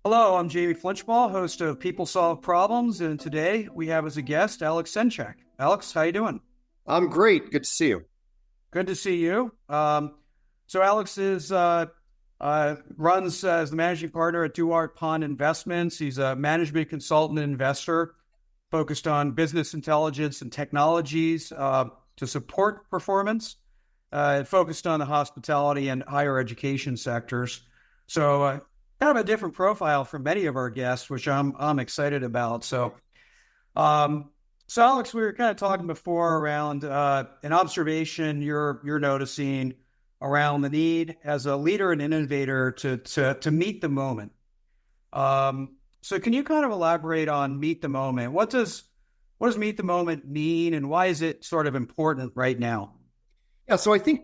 Hello, I'm Jamie Flinchbaugh, host of People Solve Problems, and today we have as a guest Alex Senchak. Alex, how you doing? I'm great. Good to see you. Good to see you. So Alex runs as the managing partner at Duarte Pond Investments. He's a management consultant and investor focused on business intelligence and technologies to support performance, focused on the hospitality and higher education sectors. So kind of a different profile from many of our guests, which I'm excited about. Um, so Alex, we were kind of talking before around an observation you're noticing around the need as a leader and innovator to meet the moment. So can you kind of elaborate on meet the moment? What does meet the moment mean, and why is it sort of important right now? Yeah, so I think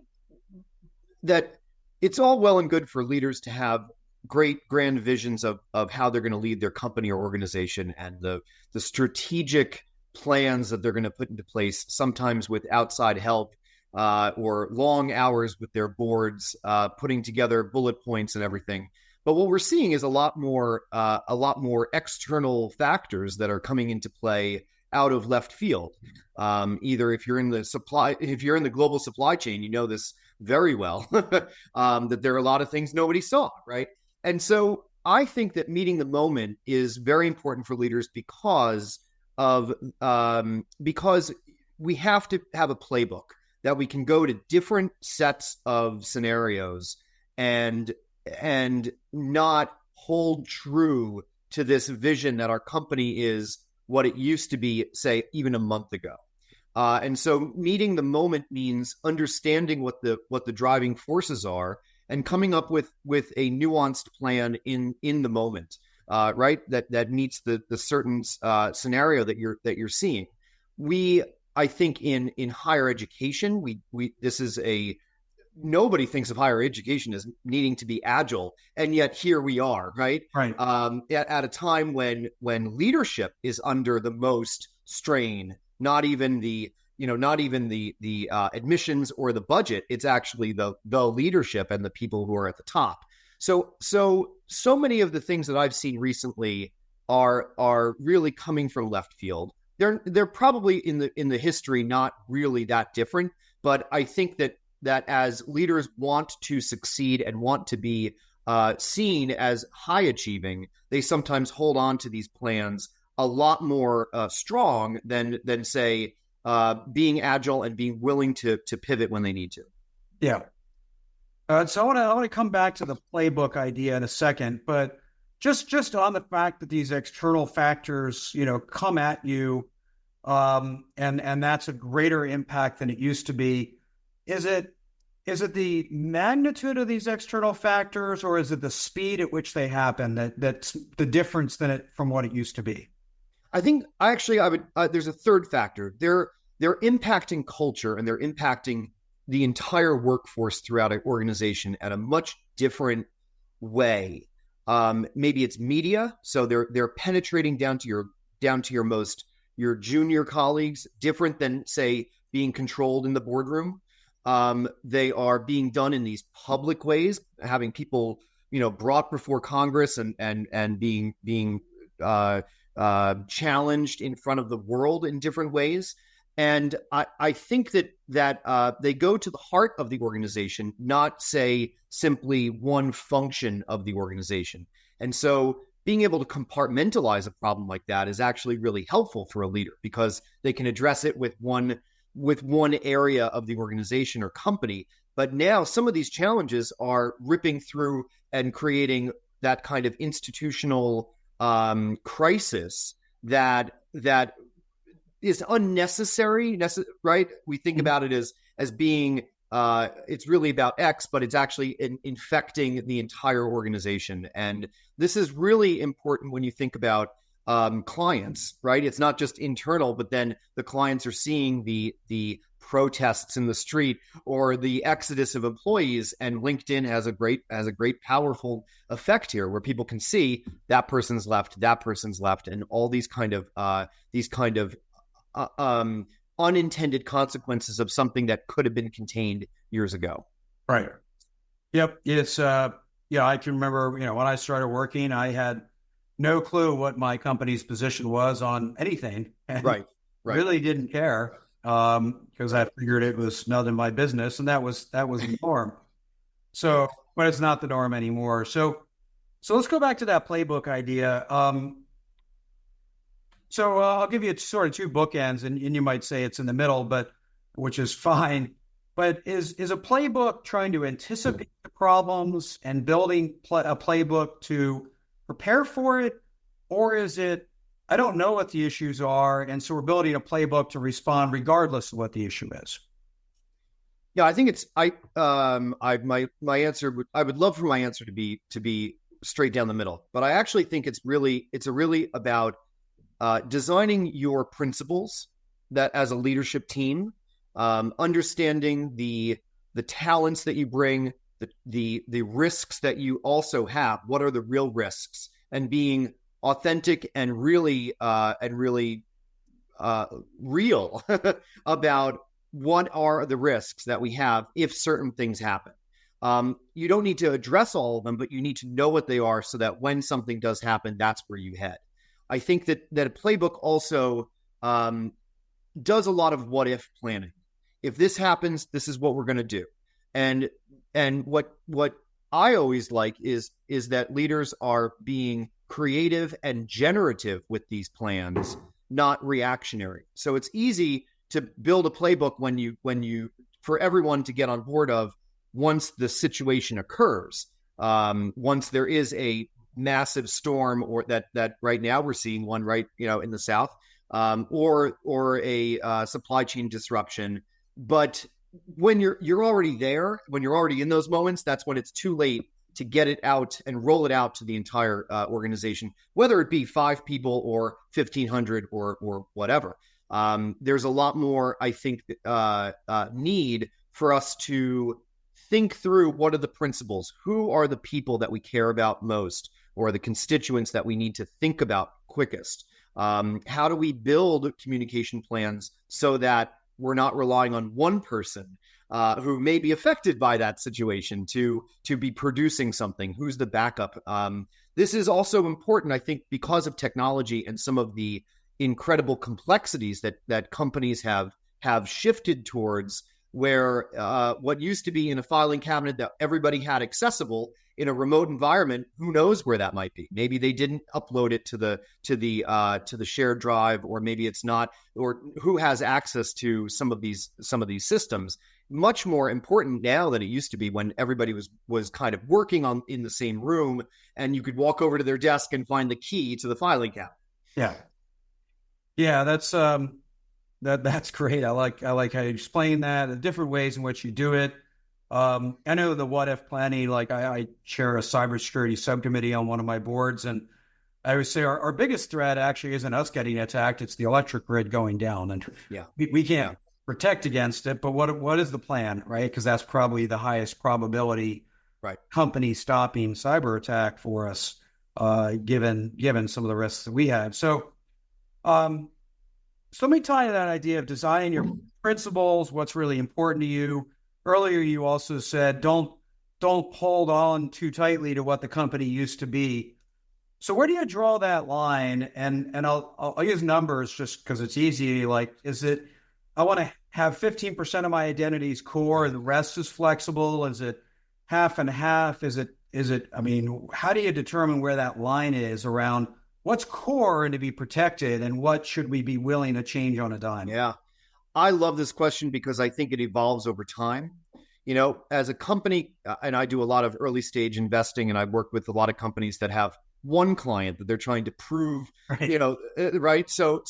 that it's all well and good for leaders to have great grand visions of how they're going to lead their company or organization and the strategic plans that they're going to put into place, sometimes with outside help or long hours with their boards, putting together bullet points and everything. But what we're seeing is a lot more external factors that are coming into play out of left field. Either if you're in the global supply chain, you know this very well, that there are a lot of things nobody saw, right? And so I think that meeting the moment is very important for leaders because we have to have a playbook that we can go to different sets of scenarios and not hold true to this vision that our company is what it used to be, say, even a month ago. And so meeting the moment means understanding what the driving forces are and coming up with a nuanced plan in the moment, right? That meets the certain scenario that you're seeing. I think in higher education, nobody thinks of higher education as needing to be agile, and yet here we are, right? Right. At a time when leadership is under the most strain, not even the admissions or the budget. It's actually the leadership and the people who are at the top. So many of the things that I've seen recently are really coming from left field. They're probably in the history not really that different, but I think that as leaders want to succeed and want to be seen as high achieving, they sometimes hold on to these plans a lot more strong than say being agile and being willing to pivot when they need to. Yeah. So I want to come back to the playbook idea in a second, but just on the fact that these external factors, come at you, and that's a greater impact than it used to be. Is it the magnitude of these external factors, or is it the speed at which they happen that's the difference from what it used to be? I think I would. There's a third factor. They're impacting culture and they're impacting the entire workforce throughout an organization at a much different way. Maybe it's media, so they're penetrating down to your junior colleagues, different than say being controlled in the boardroom. They are being done in these public ways, having people brought before Congress and being challenged in front of the world in different ways. And I think that they go to the heart of the organization, not say simply one function of the organization. And so being able to compartmentalize a problem like that is actually really helpful for a leader because they can address it with one area of the organization or company. But now some of these challenges are ripping through and creating that kind of institutional crisis that is unnecessary, right? We think about it as being it's really about X, but it's actually infecting the entire organization. And this is really important when you think about clients, right? It's not just internal, but then the clients are seeing the protests in the street or the exodus of employees, and LinkedIn has a great powerful effect here where people can see that person's left, and all these kind of unintended consequences of something that could have been contained years ago. Right. Yep. It's Yeah, I can remember, when I started working, I had no clue what my company's position was on anything, and Right, right, really didn't care, because I figured it was none of my business, and that was the norm. So, but it's not the norm anymore. So let's go back to that playbook idea. So I'll give you sort of two bookends, and you might say it's in the middle, but which is fine. But is a playbook trying to anticipate the problems and building a playbook to prepare for it, or is it I don't know what the issues are, and so we're building a playbook to respond regardless of what the issue is? Yeah, I think it's my answer I would love for my answer to be straight down the middle, but I actually think it's really about designing your principles that as a leadership team, understanding the talents that you bring, the risks that you also have. What are the real risks, and being authentic and really real about what are the risks that we have if certain things happen. You don't need to address all of them, but you need to know what they are so that when something does happen, that's where you head. I think that a playbook also does a lot of what if planning. If this happens, this is what we're going to do. And what I always like is that leaders are being creative and generative with these plans, not reactionary. So it's easy to build a playbook when you for everyone to get on board of once the situation occurs. Once there is a massive storm, or that right now we're seeing one right in the south, or a supply chain disruption. But when you're already there, when you're already in those moments, that's when it's too late to get it out and roll it out to the entire organization, whether it be 5 people or 1,500 or whatever. There's a lot more, I think, need for us to think through what are the principles, who are the people that we care about most, or the constituents that we need to think about quickest. How do we build communication plans so that we're not relying on one person who may be affected by that situation to be producing something? Who's the backup? This is also important, I think, because of technology and some of the incredible complexities that companies have shifted towards, where what used to be in a filing cabinet that everybody had accessible in a remote environment, who knows where that might be? Maybe they didn't upload it to the shared drive, or maybe it's not, or who has access to some of these systems. Much more important now than it used to be, when everybody was kind of working in the same room, and you could walk over to their desk and find the key to the filing cabinet. Yeah, that's great. I like how you explain that, the different ways in which you do it. I know the what if planning, like I chair a cybersecurity subcommittee on one of my boards, and I would say our biggest threat actually isn't us getting attacked, it's the electric grid going down. And we can't protect against it, but what is the plan, right? Because that's probably the highest probability company stopping cyber attack for us, given some of the risks that we have. So let me tie to that idea of designing your principles, what's really important to you. Earlier, you also said don't hold on too tightly to what the company used to be. So where do you draw that line? And I'll use numbers just because it's easy. Like, is it I want to have 15% of my identity's core, and the rest is flexible? Is it half and half? Is it? I mean, how do you determine where that line is around what's core and to be protected, and what should we be willing to change on a dime? Yeah. I love this question because I think it evolves over time. As a company, and I do a lot of early stage investing, and I've worked with a lot of companies that have one client that they're trying to prove, right? So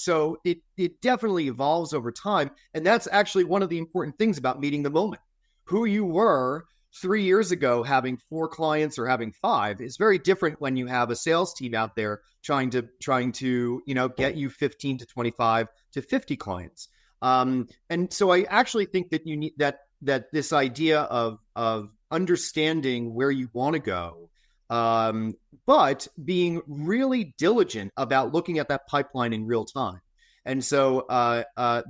it definitely evolves over time. And that's actually one of the important things about meeting the moment. Who you were 3 years ago, having 4 clients or having 5, is very different when you have a sales team out there trying to get you 15 to 25 to 50 clients. And so I actually think that you need that this idea of understanding where you want to go, but being really diligent about looking at that pipeline in real time. And so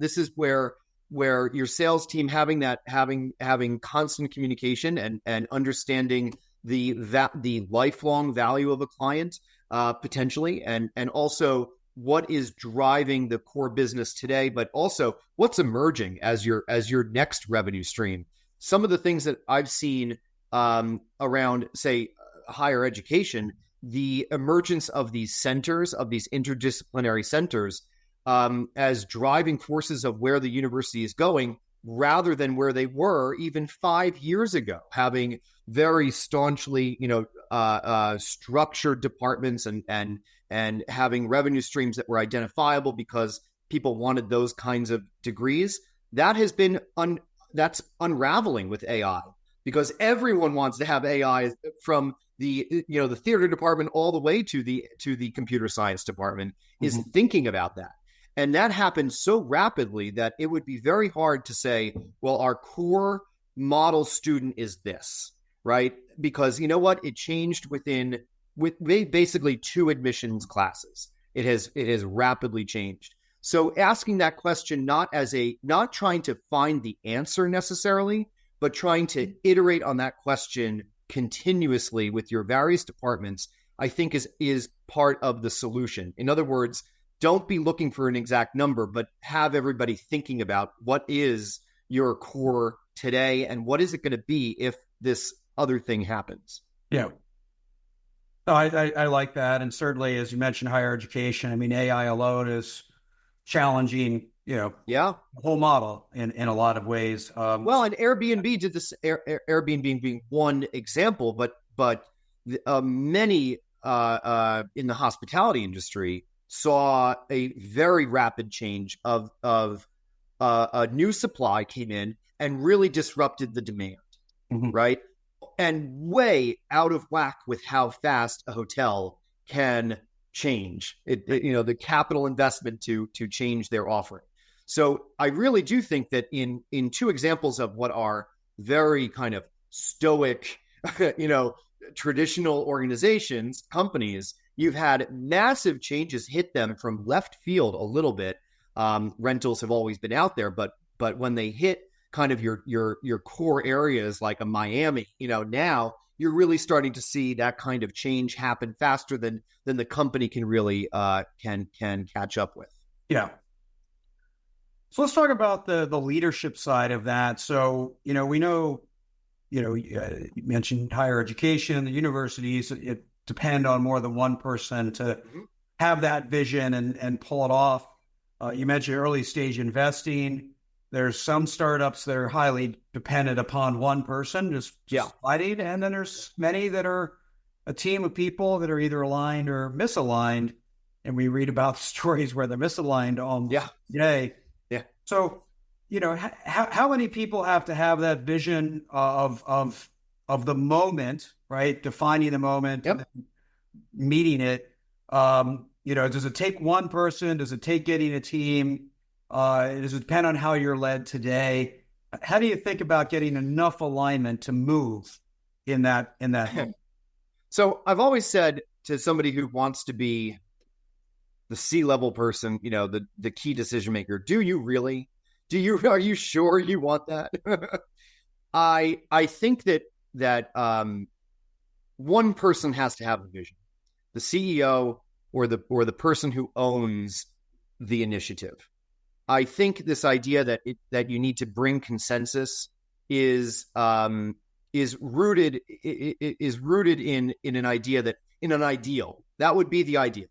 this is where your sales team having constant communication and understanding the lifelong value of a client, potentially, and also what is driving the core business today, but also what's emerging as your next revenue stream. Some of the things that I've seen around, say, higher education, the emergence of these centers, of these interdisciplinary centers, as driving forces of where the university is going, rather than where they were even 5 years ago, having very staunchly, structured departments and having revenue streams that were identifiable because people wanted those kinds of degrees. That has been that's unraveling with AI, because everyone wants to have AI, from the the theater department all the way to the computer science department is thinking about that. And that happens so rapidly that it would be very hard to say, well, our core model student is this, right? Because you know what? It changed with basically 2 admissions classes. It has rapidly changed. So asking that question, not trying to find the answer necessarily, but trying to iterate on that question continuously with your various departments, I think is part of the solution. In other words, don't be looking for an exact number, but have everybody thinking about what is your core today and what is it going to be if this other thing happens. Yeah. No, I like that. And certainly, as you mentioned, higher education, I mean, AI alone is challenging, the whole model in a lot of ways. Well, and Airbnb did this, Airbnb being one example, but many in the hospitality industry saw a very rapid change of a new supply came in and really disrupted the demand, right? And way out of whack with how fast a hotel can change the capital investment to change their offering. So I really do think that in 2 examples of what are very kind of stoic, traditional organizations, companies, you've had massive changes hit them from left field a little bit. Rentals have always been out there, but when they hit kind of your core areas like a Miami, now you're really starting to see that kind of change happen faster than the company can really can catch up with. Yeah. So let's talk about the leadership side of that. So, we know, you mentioned higher education, the universities, it depend on more than one person to have that vision and pull it off. You mentioned early stage investing. There's some startups that are highly dependent upon one person just fighting. And then there's many that are a team of people that are either aligned or misaligned. And we read about stories where they're misaligned almost today. Yeah. So, how many people have to have that vision of the moment, right? Defining the moment, and meeting it. Does it take one person? Does it take getting a team? Does it depend on how you're led today? How do you think about getting enough alignment to move in that moment? So I've always said to somebody who wants to be the C-level person, the key decision maker, do you really? Are you sure you want that? I think that one person has to have a vision. The CEO or the person who owns the initiative. I think this idea that you need to bring consensus is rooted in an idea that in an ideal that would be the ideal,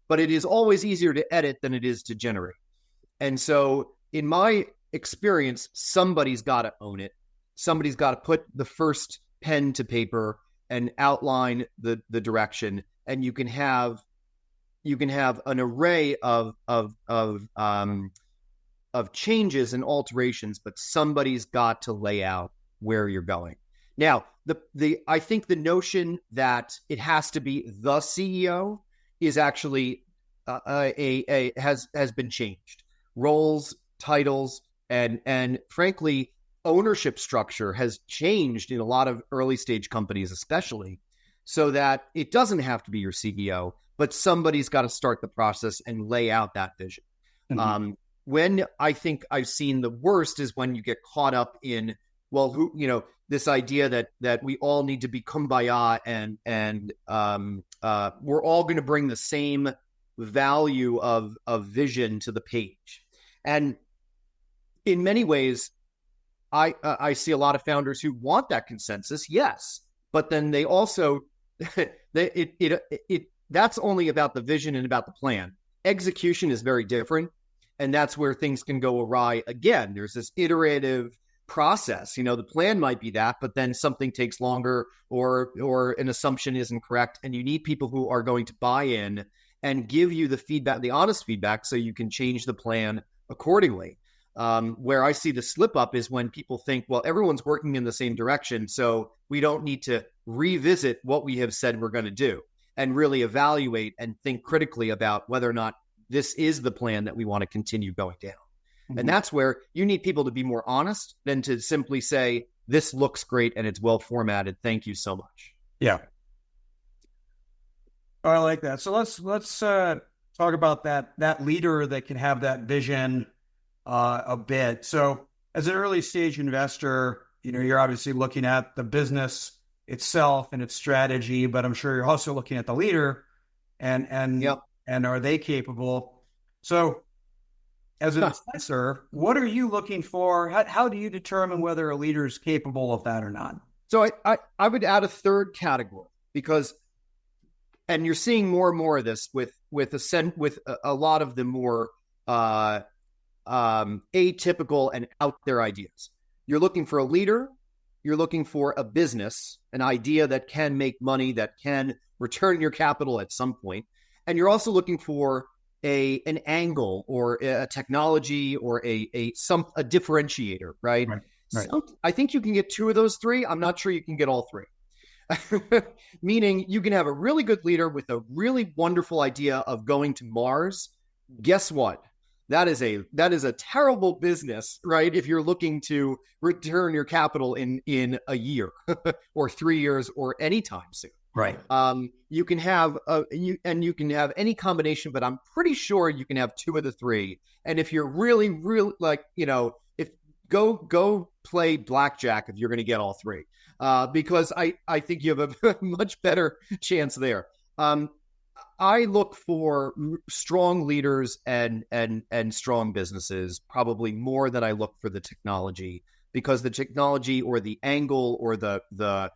but it is always easier to edit than it is to generate. And so, in my experience, somebody's got to own it. Somebody's got to put the first pen to paper and outline the direction, and you can have an array of changes and alterations, but somebody's got to lay out where you're going. Now, I think the notion that it has to be the CEO is actually has been changed. Roles, titles, and frankly, ownership structure has changed in a lot of early stage companies, especially, so that it doesn't have to be your CEO, but somebody's got to start the process and lay out that vision. When I think I've seen the worst is when you get caught up in, well, this idea that we all need to be kumbaya and we're all going to bring the same value of vision to the page. And in many ways, I see a lot of founders who want that consensus, yes, but then they also that's only about the vision and about the plan. Execution is very different, and that's where things can go awry. Again, there's this iterative process. The plan might be that, but then something takes longer, or an assumption isn't correct, and you need people who are going to buy in and give you the feedback, the honest feedback, so you can change the plan accordingly. Where I see the slip up is when people think, well, everyone's working in the same direction, so we don't need to revisit what we have said we're going to do, and really evaluate and think critically about whether or not this is the plan that we want to continue going down. Mm-hmm. And that's where you need people to be more honest than to simply say, this looks great and it's well formatted. Thank you so much. Yeah. Oh, I like that. So let's talk about that leader that can have that vision a bit. So as an early stage investor, you're obviously looking at the business itself and its strategy, but I'm sure you're also looking at the leader and yep. And are they capable? So as an investor, what are you looking for? How do you determine whether a leader is capable of that or not? So I would add a third category, because, and you're seeing more and more of this with a lot of the more atypical and out there ideas. You're looking for a leader. You're looking for a business, an idea that can make money, that can return your capital at some point. And you're also looking for an angle or a technology or a differentiator, right? Right. So I think you can get two of those three. I'm not sure you can get all three. Meaning you can have a really good leader with a really wonderful idea of going to Mars. Guess what? That is a terrible business, right? If you're looking to return your capital in a year or 3 years or any time soon. Right. You can have you can have any combination, but I'm pretty sure you can have two of the three. And if you're really, really if go play blackjack if you're going to get all three, because I think you have a much better chance there. I look for strong leaders and strong businesses probably more than I look for the technology, because the technology or the angle or the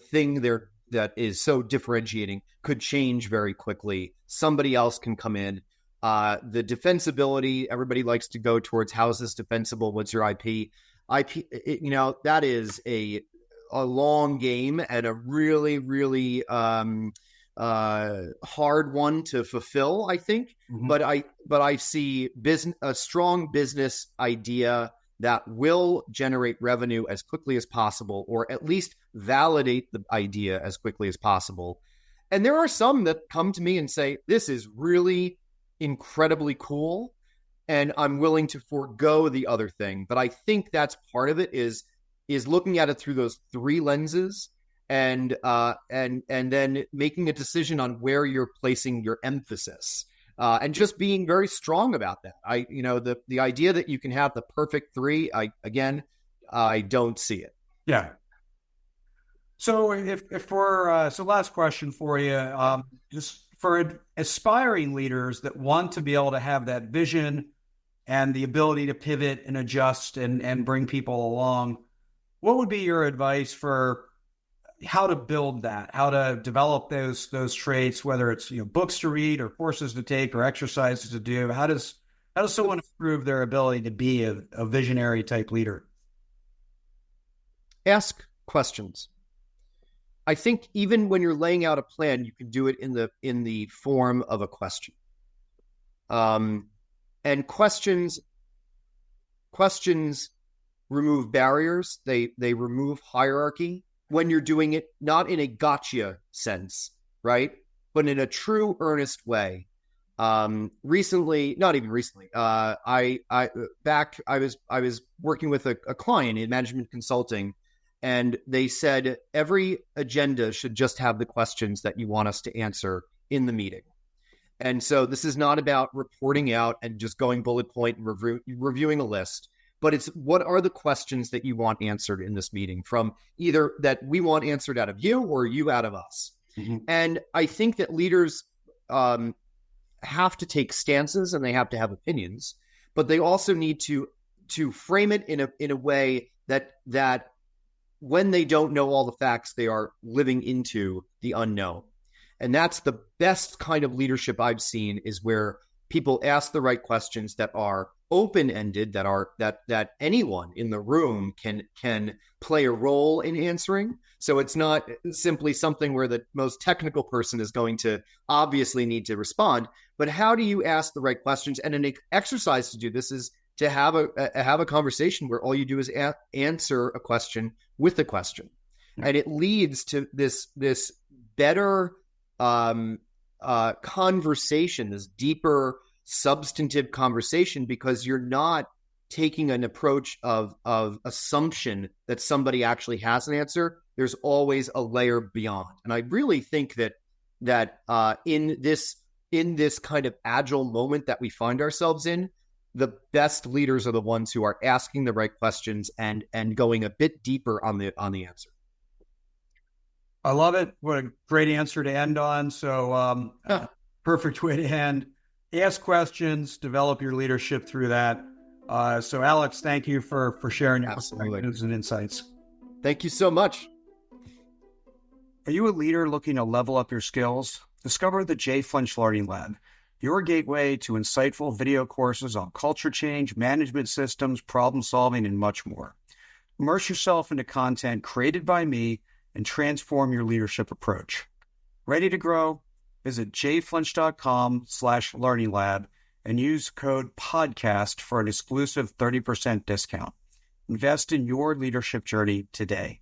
thing there that is so differentiating could change very quickly. Somebody else can come in. The defensibility, everybody likes to go towards how is this defensible? What's your IP? That is a long game and a really, really hard one to fulfill, I think. Mm-hmm. But I see a strong business idea that will generate revenue as quickly as possible, or at least validate the idea as quickly as possible. And there are some that come to me and say, this is really incredibly cool, and I'm willing to forego the other thing. But I think that's part of it is looking at it through those three lenses, and then making a decision on where you're placing your emphasis. And just being very strong about that. The idea that you can have the perfect three, I don't see it. Yeah. So if we're so last question for you, just for aspiring leaders that want to be able to have that vision and the ability to pivot and adjust and bring people along, what would be your advice for how to build that, how to develop those traits, whether it's books to read or courses to take or exercises to do? How does someone improve their ability to be a visionary type leader? Ask questions. I think even when you're laying out a plan, you can do it in the form of a question. And questions remove barriers. They remove hierarchy. When you're doing it, not in a gotcha sense, right? But in a true, earnest way. Not even recently, I was working with a client in management consulting, and they said every agenda should just have the questions that you want us to answer in the meeting. And so this is not about reporting out and just going bullet point and reviewing a list. but it's what are the questions that you want answered in this meeting, from either that we want answered out of you or you out of us. Mm-hmm. And I think that leaders have to take stances and they have to have opinions, but they also need to frame it in a way that when they don't know all the facts, they are living into the unknown. And that's the best kind of leadership I've seen, is where people ask the right questions that are open-ended, that anyone in the room can play a role in answering. So it's not simply something where the most technical person is going to obviously need to respond, but how do you ask the right questions? And an exercise to do this is to have a conversation where all you do is answer a question with a question. And it leads to this better conversation, this deeper substantive conversation, because you're not taking an approach of assumption that somebody actually has an answer. There's always a layer beyond. And I really think that in this kind of agile moment that we find ourselves in, the best leaders are the ones who are asking the right questions and going a bit deeper on the answer. I love it. What a great answer to end on. So perfect way to end. Ask questions, develop your leadership through that. So Alex, thank you for sharing your perspectives and insights. Thank you so much. Are you a leader looking to level up your skills? Discover the J. Flinch Learning Lab, your gateway to insightful video courses on culture change, management systems, problem solving, and much more. Immerse yourself into content created by me and transform your leadership approach. Ready to grow? Visit jflinch.com/learninglab and use code PODCAST for an exclusive 30% discount. Invest in your leadership journey today.